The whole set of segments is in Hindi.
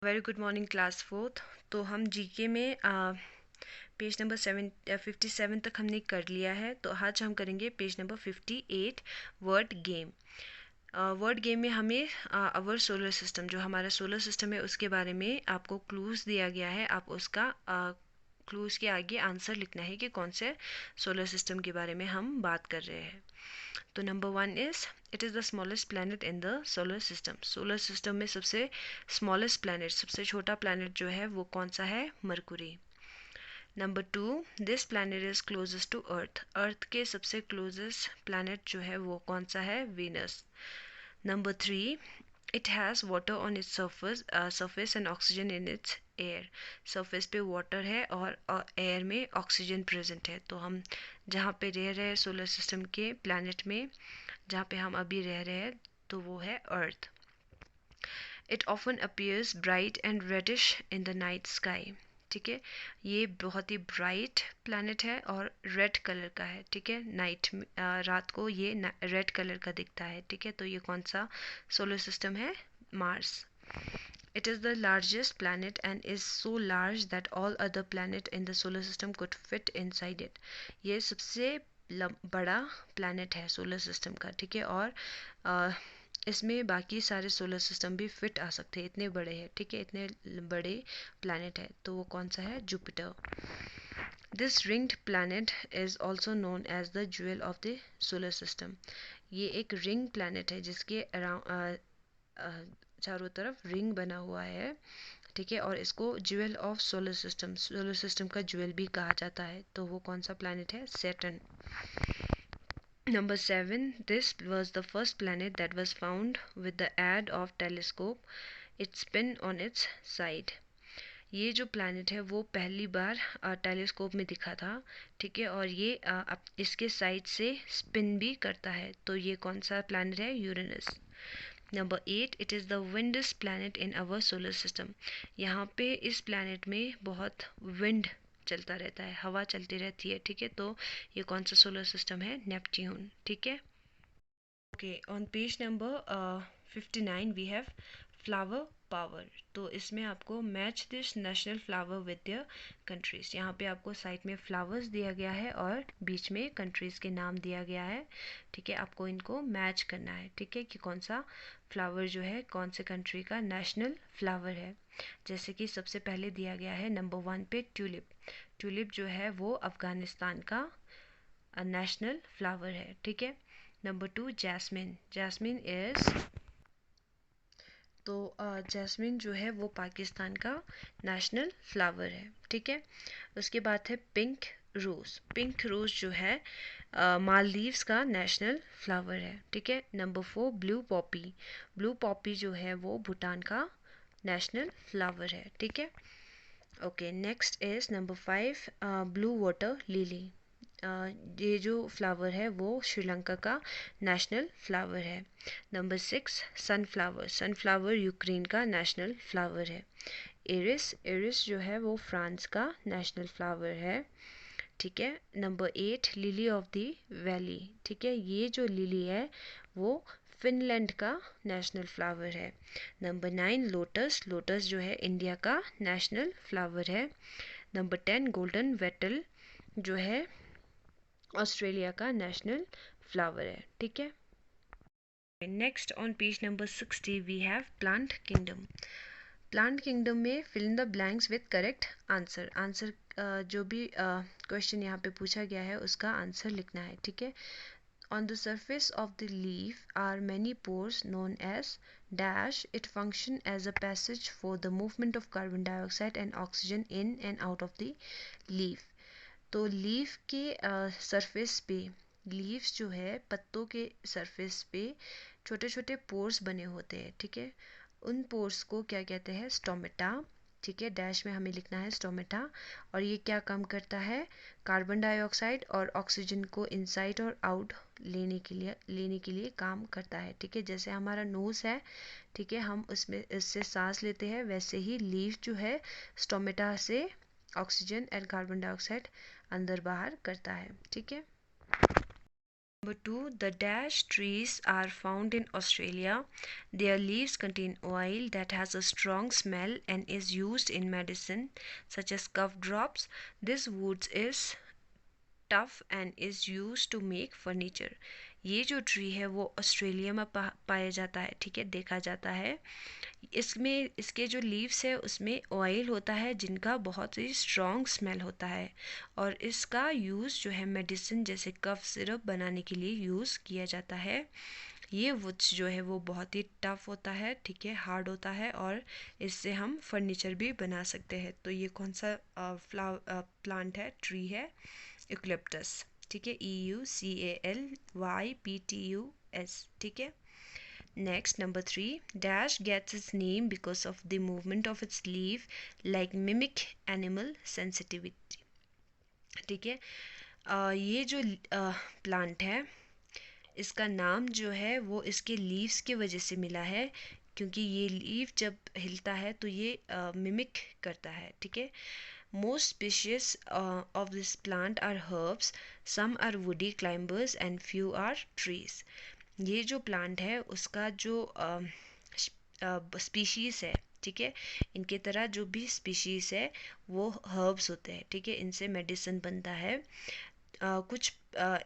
Very good morning class fourth. तो हम जीके में पेज नंबर 57 तक हमने कर लिया है। तो आज हम करेंगे page number 58 word game. Word game में हमें अवर सोलर सिस्टम, जो हमारा सोलर सिस्टम है उसके बारे में आपको क्लूज दिया गया है। आप उसका क्लूज के आगे आंसर लिखना है कि कौन से सोलर सिस्टम के बारे में हम बात कर रहे हैं। तो number 1 is it is the smallest planet in the solar system. Solar system में सबसे स्मॉलेस्ट प्लैनेट, सबसे छोटा प्लैनेट जो है वो कौन सा है? Mercury. Number 2, this planet is closest to earth. Earth के सबसे क्लोजेस्ट प्लैनेट जो है वो कौन सा है? Venus. Number 3, it has water on it's surface and oxygen in its air. Surface पे वाटर है और एयर में ऑक्सीजन प्रेजेंट है। तो हम जहाँ पे रह रहे हैं सोलर सिस्टम के प्लैनेट में, जहाँ पे हम अभी रह रहे हैं, तो वो है earth. It often appears bright and reddish in the night sky. ठीक है, ये बहुत ही ब्राइट प्लैनेट है और रेड कलर का है। ठीक है, रात को ये रेड कलर का दिखता है। ठीक है, तो ये कौन सा सोलर सिस्टम है? Mars. It is the largest planet and is so large that all other planet in the solar system could fit inside it. ये सबसे बड़ा planet है solar system का। ठीक है, और इसमें बाकी सारे सोलर सिस्टम भी फिट आ सकते हैं, इतने बड़े हैं। ठीक है, इतने बड़े प्लैनेट है। तो वो कौन सा है? Jupiter. This ringed planet is also known as the jewel of the solar system. ये एक रिंग प्लैनेट है जिसके चारों तरफ रिंग बना हुआ है। ठीक है, और इसको jewel of solar system, solar system का ज्वेल भी कहा जाता है। तो वो कौन सा प्लैनेट है? Saturn. Number 7, this was the first planet that was found with the aid of telescope. It spin on its side. ये जो प्लैनेट है वो पहली बार टेलीस्कोप में दिखा था। ठीक है, और ये इसके साइड से स्पिन भी करता है। तो ये कौन सा प्लैनेट है? Uranus. Number 8, it is the windiest planet in our solar system. यहाँ पे इस प्लैनेट में बहुत विंड चलता रहता है, हवा चलती रहती है। ठीक है, तो ये कौन सा सोलर सिस्टम है? नेपट्यून। ठीक है। Okay, on page number 59 we have flower power. तो इसमें आपको match this national flower with the countries. यहाँ पे आपको साइड में फ्लावर्स दिया गया है और बीच में कंट्रीज के नाम दिया गया है। ठीक है, आपको इनको मैच करना है। ठीक है, कि कौन सा फ्लावर जो है कौन से कंट्री का नेशनल फ्लावर है। जैसे कि सबसे पहले दिया गया है नंबर 1 पे ट्यूलिप। ट्यूलिप जो है वो अफगानिस्तान का नेशनल फ्लावर है। ठीक है। Number 2, jasmine. जैस्मिन इज, तो जैस्मिन जो है वो पाकिस्तान का नेशनल फ्लावर है। ठीक है। उसके बाद है पिंक रोज। पिंक रोज जो है मालदीव्स का नेशनल फ्लावर है। ठीक है। Number 4, blue Poppy. Blue Poppy जो है वो भूटान का नेशनल फ्लावर है। ठीक है। Okay, next is number 5, blue water lily. ये जो फ्लावर है वो श्रीलंका का नेशनल फ्लावर है। Number 6, sunflower. सनफ्लावर यूक्रेन का नेशनल फ्लावर है। एरिस। एरिस जो है वो फ्रांस का नेशनल फ्लावर है। ठीक है। Number 8, lily of the valley. ठीक है, ये जो लिली है वो फिनलैंड का नेशनल फ्लावर है। Number 9, lotus. लोटस जो है इंडिया का नेशनल फ्लावर है। नंबर 10, गोल्डन वेटल जो है ऑस्ट्रेलिया का नेशनल फ्लावर है। ठीक है। Next on page number 60 we have plant kingdom. Plant kingdom में fill in the blanks with correct answer. Answer जो भी क्वेश्चन यहाँ पे पूछा गया है उसका आंसर लिखना है। ठीक है। On the surface of the leaf are many pores known as dash. It function as a passage for the movement of carbon dioxide and oxygen in and out of the leaf. तो लीफ के सरफेस पे, लीव्स जो है पत्तों के सरफेस पे छोटे छोटे पोर्स बने होते हैं। ठीक है, उन पोर्स को क्या कहते हैं? स्टोमेटा। ठीक है, डैश में हमें लिखना है स्टोमेटा। और ये क्या काम करता है? कार्बन डाइऑक्साइड और ऑक्सीजन को इनसाइड और आउट लेने के लिए काम करता है। ठीक है, जैसे हमारा नोज है, ठीक है, हम उसमें इससे सांस लेते हैं, वैसे ही लीफ जो है स्टोमेटा से ऑक्सीजन एंड कार्बन डाइऑक्साइड अंदर बाहर करता है। ठीक है। Number 2, the dash trees are found in Australia. Their leaves contain oil that has a strong smell and is used in medicine such as cough drops. This wood is tough and is used to make furniture. ये जो ट्री है वो ऑस्ट्रेलिया में पाया जाता है, ठीक है, देखा जाता है। इसमें इसके जो लीव्स है उसमें ऑयल होता है जिनका बहुत ही स्ट्रॉन्ग स्मेल होता है, और इसका यूज़ जो है मेडिसिन जैसे कफ सिरप बनाने के लिए यूज़ किया जाता है। ये वुड्स जो है वो बहुत ही टफ होता है, ठीक है, हार्ड होता है, और इससे हम फर्नीचर भी बना सकते हैं। तो ये कौन सा प्लांट है, ट्री है? यूकलिप्टस, ठीक है, EUCALYPTUS, ठीक है। Next, number 3, dash gets its name because of the movement of its leaf like mimic animal sensitivity, ठीक है। ये जो प्लांट है इसका नाम जो है वो इसके लीव्स की वजह से मिला है, क्योंकि ये लीफ जब हिलता है तो ये मिमिक करता है, ठीक है। Most species of this plant are herbs, some are woody climbers and few are trees. ये जो प्लांट है उसका जो स्पीशीज़ है, ठीक है, इनके तरह जो भी स्पीशीज़ है वो हर्ब्स होते हैं, ठीक है, इनसे मेडिसिन बनता है। कुछ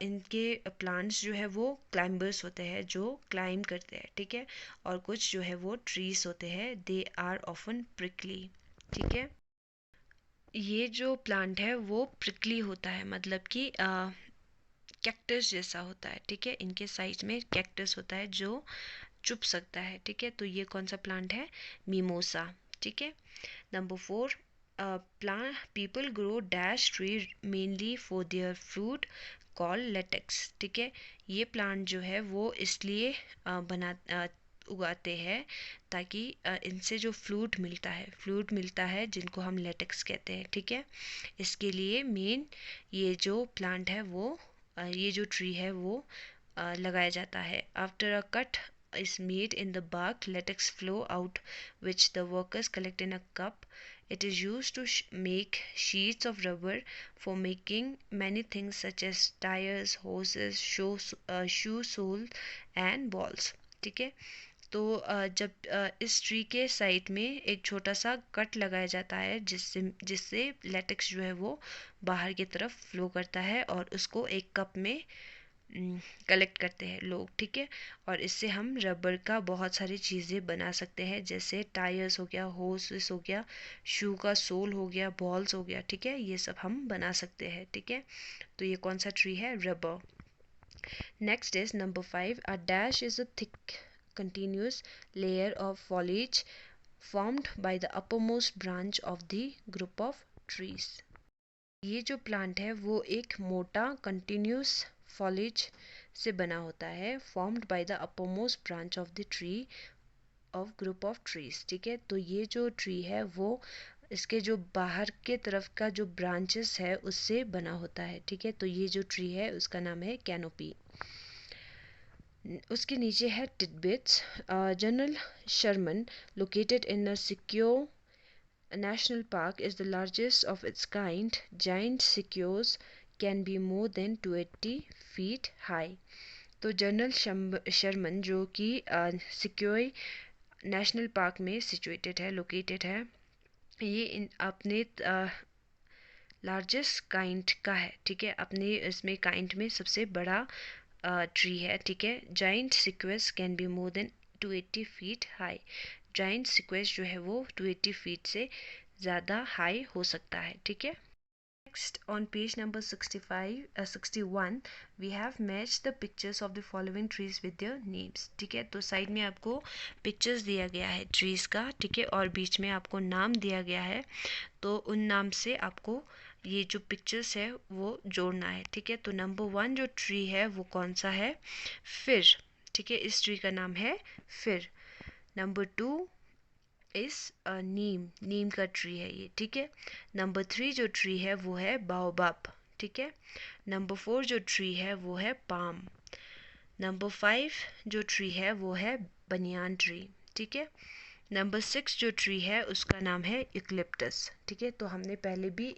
इनके प्लांट्स जो है वो क्लाइंबर्स होते हैं जो क्लाइंब करते हैं, ठीक है, और कुछ जो है वो ट्रीज होते हैं, दे आर ऑफन प्रिकली, ठीक है। ये जो प्लांट है वो प्रिकली होता है, मतलब कि कैक्टस जैसा होता है, ठीक है, इनके साइज में कैक्टस होता है जो चुप सकता है, ठीक है। तो ये कौन सा प्लांट है? मीमोसा, ठीक है। Number 4, plant people grow dash tree mainly for their fruit called latex, ठीक है। ये प्लांट जो है वो इसलिए उगाते हैं ताकि इनसे जो फ्लूट मिलता है जिनको हम लेटेक्स कहते हैं, ठीक है। इसके लिए मेन ये जो प्लांट है वो ये जो ट्री है वो लगाया जाता है। After a cut is made in the bark, latex flow out which the workers collect in a cup. It is used to make sheets of rubber for making many things such as tires, hoses, shoe soles and balls, ठीक है। तो जब इस ट्री के साइड में एक छोटा सा कट लगाया जाता है जिससे जिससे लेटेक्स जो है वो बाहर की तरफ फ्लो करता है और उसको एक कप में कलेक्ट करते हैं लोग, ठीक है। और इससे हम रबर का बहुत सारी चीज़ें बना सकते हैं, जैसे टायर्स हो गया, होसेस हो गया, शू का सोल हो गया, बॉल्स हो गया, ठीक है, ये सब हम बना सकते हैं, ठीक है। तो ये कौन सा ट्री है? Rubber. Next is number 5, a dash is a thick continuous layer of foliage formed by the uppermost branch of the group of trees. ये जो प्लांट है वो एक मोटा कंटिन्यूस फॉलेज से बना होता है, formed by the uppermost branch of the tree of group of trees, ठीक है। तो ये जो ट्री है वो इसके जो बाहर के तरफ का जो ब्रांचेस है उससे बना होता है, ठीक है। तो ये जो ट्री है उसका नाम है कैनोपी। उसके नीचे है tidbits. General Sherman located in a Sequoia national park is the largest of its kind. Giant sequoias can be more than 280 feet high. तो जनरल शर्मन जो कि सिक्योई नेशनल पार्क में सिचुएटेड है, लोकेटेड है, ये अपने लार्जेस्ट काइंड का है, ठीक है, अपने इसमें काइंड में सबसे बड़ा ट्री है, ठीक है। Giant sequoias can be more than 280 feet high. Giant sequoias जो है वो 280 फीट से ज़्यादा हाई हो सकता है, ठीक है। Next, on page number 61, we have matched the pictures of the following trees with their names, ठीक है। तो साइड में आपको पिक्चर्स दिया गया है ट्रीज का, ठीक है, और बीच में आपको नाम दिया गया है, तो उन नाम से आपको ये जो पिक्चर्स है वो जोड़ना है, ठीक है। तो नंबर 1 जो ट्री है वो कौन सा है? फिर, ठीक है, इस ट्री का नाम है फिर। नंबर 2 इस नीम का ट्री है ये, ठीक है। नंबर 3 जो ट्री है वो है बाओबाब, ठीक है। नंबर 4 जो ट्री है वो है पाम। नंबर 5 जो ट्री है वो है बनियान ट्री, ठीक है। नंबर 6 जो ट्री है उसका नाम है यूकलिप्टस, ठीक है। तो हमने पहले भी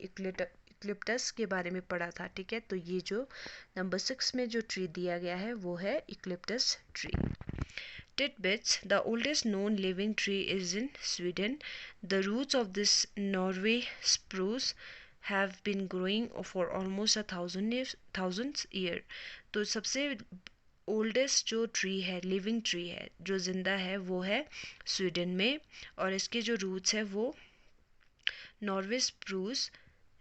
इक्लिप्टस के बारे में पढ़ा था, ठीक है। तो ये जो नंबर 6 में जो ट्री दिया गया है वो है eucalyptus tree. Titbits: The oldest known living tree is in Sweden. The roots of this Norway spruce have been growing for almost a thousand year. तो सबसे ओल्डेस्ट जो ट्री है, लिविंग ट्री है, जो जिंदा है, वो है स्वीडन में, और इसके जो रूट्स है वो Norway spruce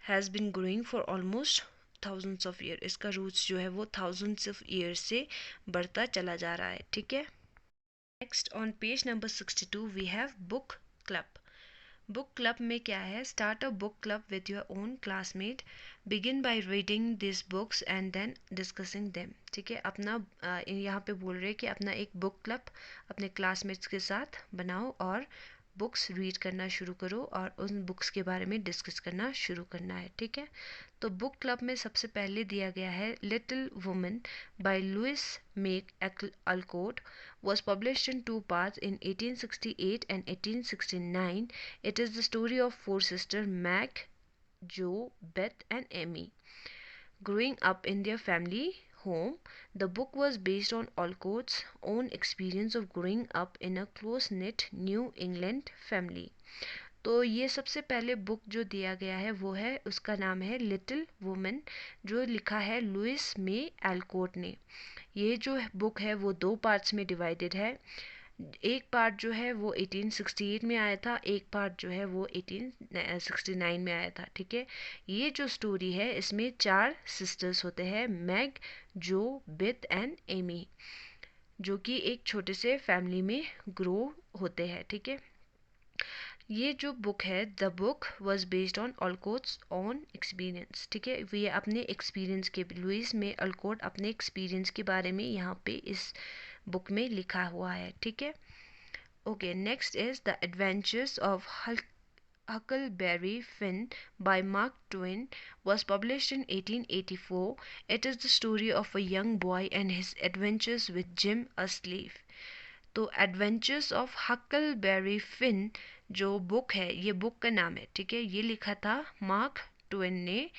has been growing for almost thousands of year. इसका रूट्स जो है वो थाउजेंड्स ऑफ ईयर से बढ़ता चला जा रहा है, ठीक है। Next on page number 62 we have book club. Book club में क्या है? Start a book club with your own classmate, begin by reading this books and then discussing them, ठीक है। अपना यहाँ पे बोल रहे हैं कि अपना एक बुक क्लब अपने क्लासमेट्स के साथ बनाओ और बुक्स रीड करना शुरू करो और उन बुक्स के बारे में डिस्कस करना शुरू करना है, ठीक है। तो बुक क्लब में सबसे पहले दिया गया है little women by Louisa May Alcott, was published in two parts in 1868 and 1869. It is the story of four sisters, Meg, Jo, Beth and Amy, growing up in their family home. The book was based on Alcott's own experience of growing up in a close-knit New England family. तो ये सबसे पहले बुक जो दिया गया है वो है, उसका नाम है लिटिल वुमन, जो लिखा है लुइस मे एल्कोट ने। ये जो बुक है वो दो पार्ट्स में डिवाइडेड है। एक पार्ट जो है वो 1868 में आया था, एक पार्ट जो है वो 1869 में आया था, ठीक है। ये जो स्टोरी है इसमें 4 सिस्टर्स होते हैं, मैग, जो, बेथ एंड एमी, जो कि एक छोटे से फैमिली में ग्रो होते हैं, ठीक है। ये जो बुक है, the book was based on Alcott's on experience, ठीक है। ये अपने एक्सपीरियंस के, लुइस में अल्कोट अपने एक्सपीरियंस के बारे में यहाँ पे इस बुक में लिखा हुआ है, ठीक है। Okay, next is the adventures of Huckleberry Finn by Mark Twain was published in 1884. It is the story of a young boy and his adventures with Jim, a slave. तो एडवेंचर्स ऑफ हकलबेरी फिन जो बुक है, ये बुक का नाम है, ठीक है। ये लिखा था मार्क ट्वेन ने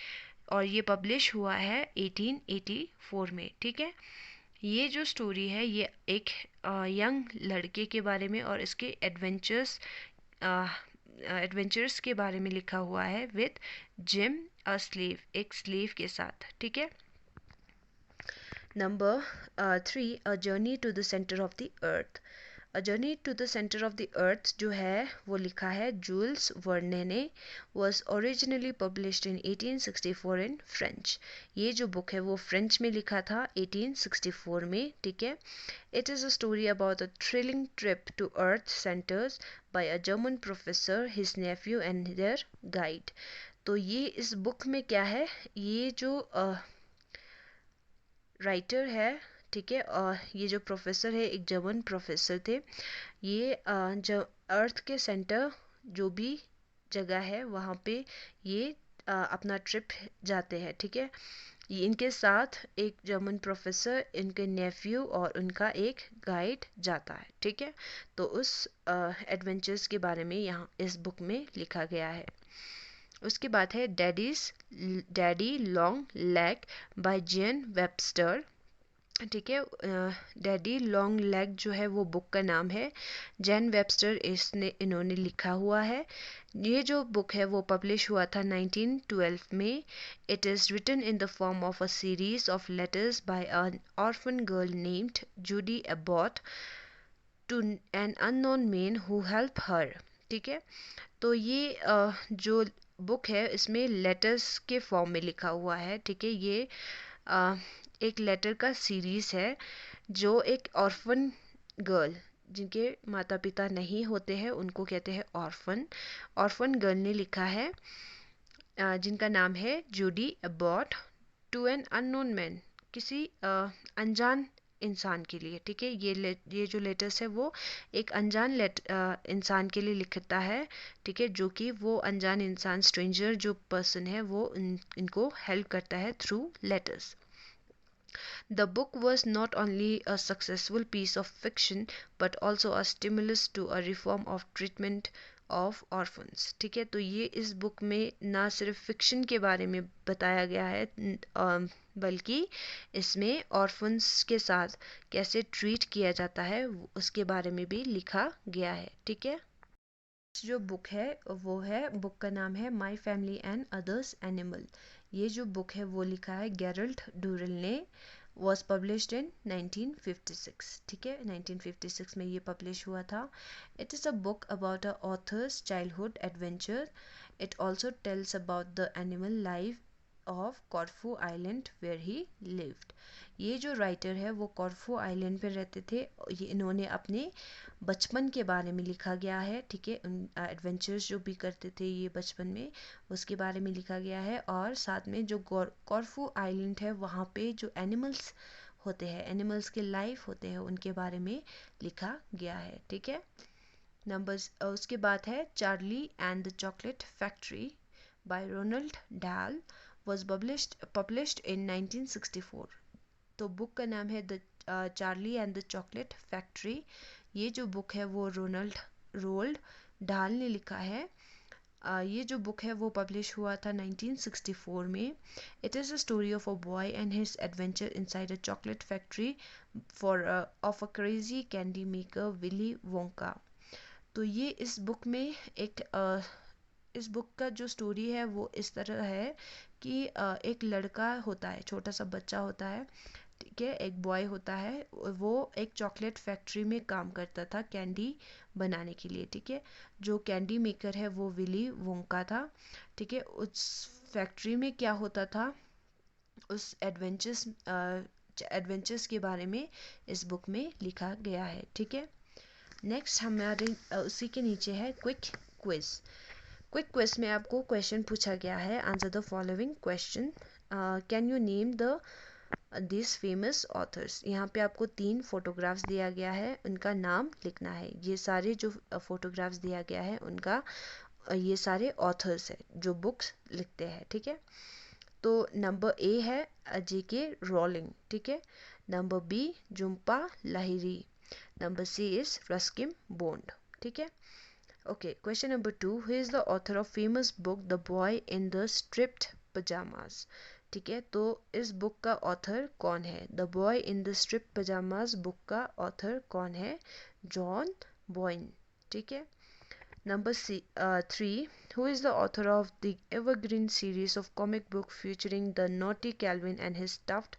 और ये पब्लिश हुआ है 1884 में, ठीक है। ये जो स्टोरी है ये एक यंग लड़के के बारे में और इसके एडवेंचर्स के बारे में लिखा हुआ है विद जिम अ स्लेव, एक स्लेव के साथ, ठीक है। Number 3, a journey to the centre of the earth. A journey to the centre of the earth जो है वो लिखा है जूल्स वर्ने ने, was originally published in 1864 in French. ये जो बुक है वो फ्रेंच में लिखा था 1864 में, ठीक है। It is a story about a thrilling trip to earth centres by a German professor, his nephew and their guide. तो ये इस बुक में क्या है, ये जो राइटर है, ठीक है, और ये जो प्रोफेसर है एक जर्मन प्रोफेसर थे। ये जो अर्थ के सेंटर जो भी जगह है वहाँ पे ये अपना ट्रिप जाते हैं, ठीक है। ये इनके साथ एक जर्मन प्रोफेसर, इनके नेफ्यू और उनका एक गाइड जाता है, ठीक है। तो उस एडवेंचर्स के बारे में यहाँ इस बुक में लिखा गया है। उसके बाद है डैडी लॉन्ग लेग बाय जेन वेबस्टर, ठीक है। डैडी लॉन्ग लेग जो है वो बुक का नाम है, जेन वेबस्टर इन्होंने लिखा हुआ है। ये जो बुक है वो पब्लिश हुआ था 1912 में। It is written in the form of a series of letters by an orphan girl named Judy Abbott to an unknown man who help her, ठीक है। तो ये जो बुक है इसमें लेटर्स के फॉर्म में लिखा हुआ है, ठीक है। ये एक लेटर का सीरीज है जो एक ऑर्फन गर्ल, जिनके माता पिता नहीं होते हैं उनको कहते हैं ऑर्फन गर्ल ने लिखा है, जिनका नाम है Judy Abbott, to an unknown man, किसी अनजान इंसान के लिए, ठीक है। ये जो लेटर्स है वो एक अनजान इंसान के लिए लिखता है, ठीक है, जो कि वो अनजान इंसान, स्ट्रेंजर जो पर्सन है वो इनको हेल्प करता है through letters. The book was not only a successful piece of fiction but also a stimulus to a reform of treatment of orphans. ठीक है, तो ये इस बुक में ना सिर्फ फिक्शन के बारे में बताया गया है बल्कि इसमें ऑर्फन्स के साथ कैसे ट्रीट किया जाता है उसके बारे में भी लिखा गया है। ठीक है, जो बुक है वो है, बुक का नाम है my family and others animal. ये जो बुक है वो लिखा है गेरल्ट डूरेल ने, वॉज पब्लिश्ड इन 1956। ठीक है, 1956 में ये पब्लिश हुआ था। It is a book about a author's childhood adventure. It also tells about the animal life of Corfu island where he lived. ये जो राइटर है वो कॉर्फू आइलैंड पे रहते थे। ये इन्होंने अपने बचपन के बारे में लिखा गया है। ठीक है, उन एडवेंचर्स जो भी करते थे ये बचपन में, उसके बारे में लिखा गया है। और साथ में जो कॉर्फू आइलैंड है वहाँ पे जो एनिमल्स होते हैं, एनिमल्स के लाइफ होते हैं, उनके बारे में लिखा गया है। ठीक है, उसके बाद है Charlie and the Chocolate Factory by Roald Dahl, was published in 1964। तो बुक का नाम है the Charlie and the Chocolate Factory. ये जो बुक है वो रोल्ड डाल ने लिखा है। ये जो बुक है वो पब्लिश हुआ था 1964 में। It is a story of a boy and his adventure inside a chocolate factory for of a crazy candy maker Willy Wonka. तो ये इस बुक में इस बुक का जो स्टोरी है वो इस तरह है कि एक लड़का होता है, छोटा सा बच्चा होता है। ठीक है, एक बॉय होता है, वो एक चॉकलेट फैक्ट्री में काम करता था कैंडी बनाने के लिए। ठीक है, जो कैंडी मेकर है वो विली वोंका था। ठीक है, उस फैक्ट्री में क्या होता था, उस एडवेंचर्स के बारे में इस बुक में लिखा गया है। ठीक है, नेक्स्ट हमारे उसी के नीचे है क्विक क्विज। क्विक क्विज में आपको क्वेश्चन पूछा गया है, answer the following question. Can you name the this famous authors. यहाँ पे आपको 3 फोटोग्राफ्स दिया गया है, उनका नाम लिखना है। ये सारे जो फोटोग्राफ्स दिया गया है उनका ये सारे ऑथर्स है जो बुक्स लिखते हैं। ठीक है, तो नंबर ए है जेके रोलिंग। ठीक है, number B Jhumpa Lahiri, number C is Ruskin Bond. ठीक है, okay, question number 2, who is the author of famous book the boy in the striped pyjamas. ठीक है, तो इस बुक का ऑथर कौन है, the boy in the striped pyjamas book का ऑथर कौन है, जॉन बॉयन। ठीक है, number 3, who is the author of the evergreen series of comic book featuring the naughty Calvin and his stuffed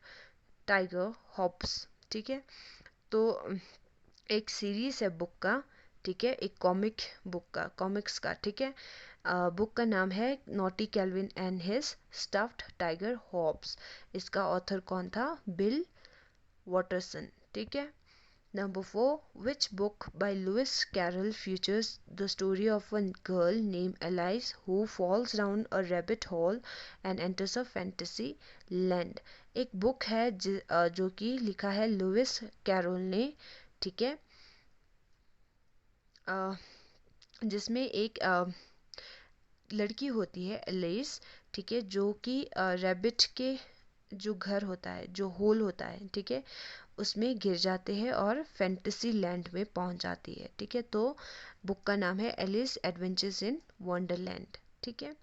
tiger Hobbs। ठीक है, तो एक सीरीज है बुक का। ठीक है, एक कॉमिक्स का। ठीक है, बुक का नाम है naughty Calvin and his stuffed tiger Hobbes. इसका ऑथर कौन था, बिल वॉटरसन। ठीक है, Number 4, which book by Lewis Carroll features the story of a girl named Alice who falls down a rabbit hole and enters a fantasy land। एक बुक है जो कि लिखा है लुइस कैरोल ने। ठीक है, जिसमें एक लड़की होती है एलिस। ठीक है, जो कि रैबिट के जो घर होता है, जो होल होता है, ठीक है, उसमें गिर जाते हैं और फैंटेसी लैंड में पहुंच जाती है। ठीक है, तो बुक का नाम है एलिस एडवेंचर्स इन वंडरलैंड। ठीक है,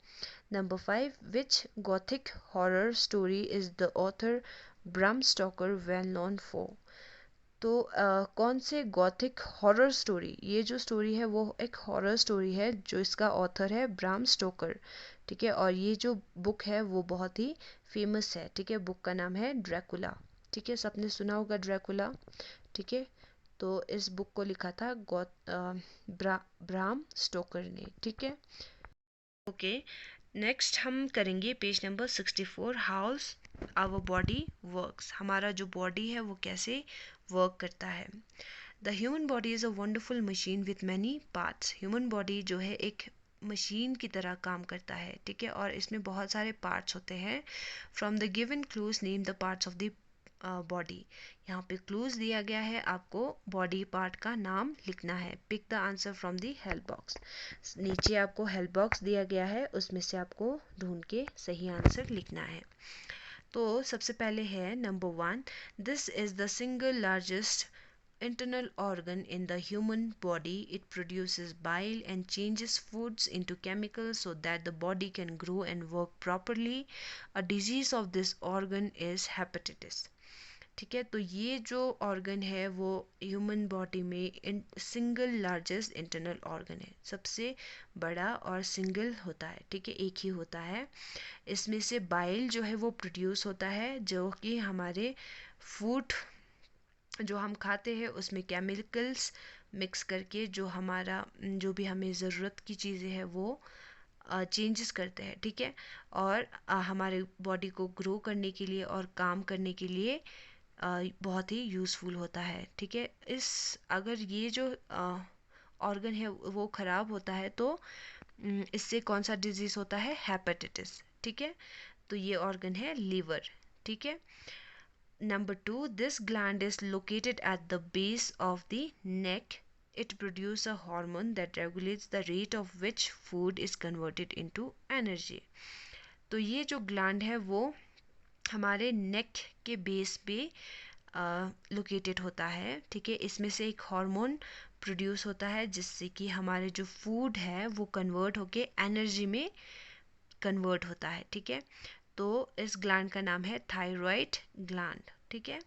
number 5, which Gothic horror story is the author Bram stalker well known for. तो कौन से गॉथिक हॉरर स्टोरी, ये जो स्टोरी है वो एक हॉरर स्टोरी है जो इसका ऑथर है ब्राम स्टोकर। ठीक है, और ये जो बुक है वो बहुत ही फेमस है। ठीक है, बुक का नाम है ड्रैकुला। ठीक है, सबने सुना होगा ड्रैकुला। ठीक है, तो इस बुक को लिखा था ब्राम स्टोकर ने। ठीक है, ओके, नेक्स्ट हम करेंगे page number 64, how our body works. हमारा जो बॉडी है वो कैसे वर्क करता है। The human body is a wonderful machine with many parts. Human body जो है एक मशीन की तरह काम करता है। ठीक है, और इसमें बहुत सारे पार्ट्स होते हैं। From the given clues name the parts of the body. यहाँ पे क्लूज दिया गया है, आपको बॉडी पार्ट का नाम लिखना है। Pick the answer from the help box. नीचे आपको हेल्प बॉक्स दिया गया है, उसमें से आपको ढूंढ के सही आंसर लिखना है। तो सबसे पहले है number 1, this is the single largest internal organ in the human body. It produces bile and changes foods into chemicals so that the body can grow and work properly. A disease of this organ is hepatitis. ठीक है, तो ये जो ऑर्गन है वो ह्यूमन बॉडी में सिंगल लार्जेस्ट इंटरनल ऑर्गन है, सबसे बड़ा और सिंगल होता है, ठीक है, एक ही होता है। इसमें से बाइल जो है वो प्रोड्यूस होता है, जो कि हमारे फूड जो हम खाते हैं उसमें केमिकल्स मिक्स करके जो हमारा जो भी हमें ज़रूरत की चीज़ें हैं वो चेंजेस करते हैं, ठीक है, और हमारे बॉडी को ग्रो करने के लिए और काम करने के लिए बहुत ही यूज़फुल होता है, ठीक है। इस अगर ये जो ऑर्गन है वो ख़राब होता है तो इससे कौन सा डिजीज़ होता है, हेपेटाइटिस, ठीक है। तो ये ऑर्गन है लीवर, ठीक है। Number 2, this gland is located at the base of the neck. It produces a hormone that regulates the rate of which food is converted into energy. तो ये जो ग्लैंड है वो हमारे नेक के बेस पे लोकेटेड होता है, ठीक है। इसमें से एक हार्मोन प्रोड्यूस होता है जिससे कि हमारे जो फूड है वो कन्वर्ट होके एनर्जी में कन्वर्ट होता है, ठीक है। तो इस ग्लैंड का नाम है थायराइड ग्लैंड, ठीक है।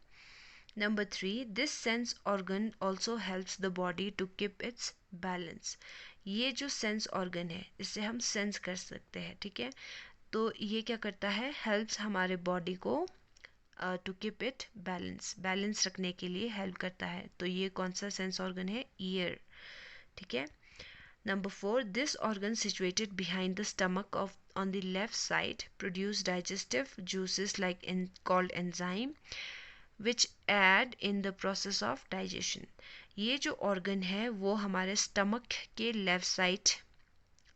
Number 3, this sense organ also helps the body to keep its balance. ये जो सेंस ऑर्गन है इससे हम सेंस कर सकते हैं, ठीक है। तो ये क्या करता है, हेल्प्स हमारे बॉडी को टू कीप इट बैलेंस रखने के लिए हेल्प करता है। तो ये कौन सा सेंस ऑर्गन है, ईयर, ठीक है। Number 4, this organ situated behind the stomach of on the left side produce digestive juices called enzyme which aid in the process of digestion. ये जो organ है वो हमारे stomach के left side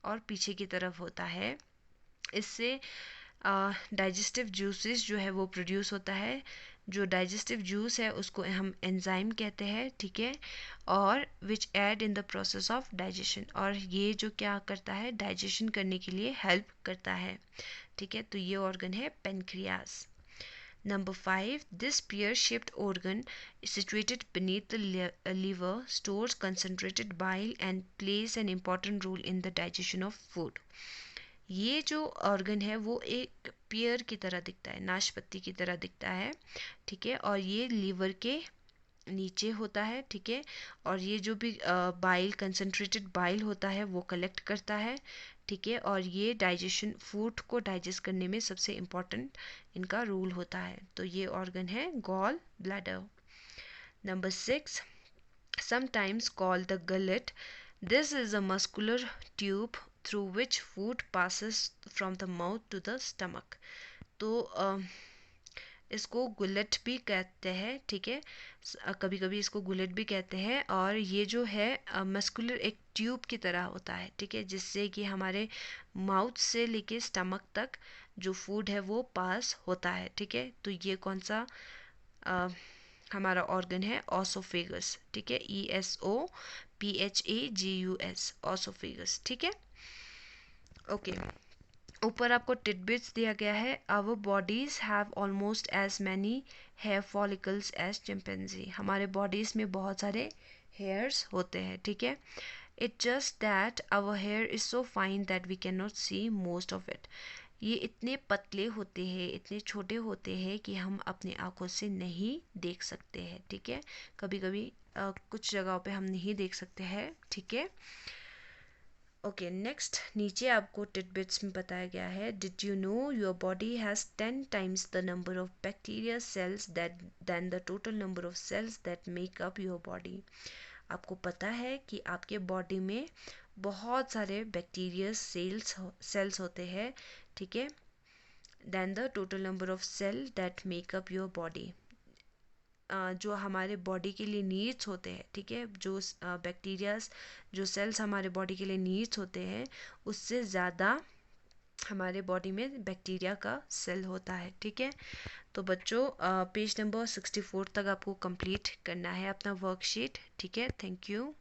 और पीछे की तरफ होता है। इससे डाइजेस्टिव जूसेस जो है वो प्रोड्यूस होता है। जो डाइजेस्टिव जूस है उसको हम एंजाइम कहते हैं, ठीक है, और which aid in the process of digestion, और ये जो क्या करता है, डाइजेशन करने के लिए हेल्प करता है, ठीक है। तो ये ऑर्गन है pancreas. Number 5, this pear-shaped organ is situated beneath the liver, stores concentrated bile and plays an important role in the digestion of food. ये जो ऑर्गन है वो एक पेयर की तरह दिखता है, नाशपत्ती की तरह दिखता है, ठीक है, और ये लीवर के नीचे होता है, ठीक है, और ये जो भी बाइल कंसंट्रेटेड बाइल होता है वो कलेक्ट करता है, ठीक है, और ये डाइजेशन फूड को डाइजेस्ट करने में सबसे इम्पोर्टेंट इनका रोल होता है। तो ये ऑर्गन है gall bladder. Number 6, sometimes called the gullet, this is a muscular tube through which food passes from the mouth to the stomach. तो इसको गुलेट भी कहते हैं, ठीक है, कभी कभी इसको गुलेट भी कहते हैं, और ये जो है मस्कुलर एक ट्यूब की तरह होता है, ठीक है, जिससे कि हमारे माउथ से लेके स्टमक तक जो फूड है वो पास होता है, ठीक है। तो ये कौन सा हमारा ऑर्गन है, ऑसोफेगस, ठीक है, ESOPHAGUS, ऑसोफेगस, ठीक है। ओके, ऊपर आपको टिडबिट्स दिया गया है। Our bodies have almost as many hair follicles as chimpanzee. हमारे बॉडीज में बहुत सारे हेयर्स होते हैं, ठीक है। It just that our hair is so fine that we can not see most of it. ये इतने पतले होते हैं, इतने छोटे होते हैं कि हम अपनी आंखों से नहीं देख सकते हैं, ठीक है। कभी कभी कुछ जगहों पे हम नहीं देख सकते हैं, ठीक है। ओके, नेक्स्ट नीचे आपको टिडबिट्स में बताया गया है, did you know your body has 10 times the number of bacteria cells that than the total number of cells that make up your body. आपको पता है कि आपके बॉडी में बहुत सारे बैक्टीरिया सेल्स होते हैं, ठीक है, then the total number of cell that make up your body, जो हमारे बॉडी के लिए नीड्स होते हैं, ठीक है, जो बैक्टीरियाज जो सेल्स हमारे बॉडी के लिए नीड्स होते हैं उससे ज़्यादा हमारे बॉडी में बैक्टीरिया का सेल होता है, ठीक है। तो बच्चों पेज नंबर 64 तक आपको कंप्लीट करना है अपना वर्कशीट, ठीक है। Thank you.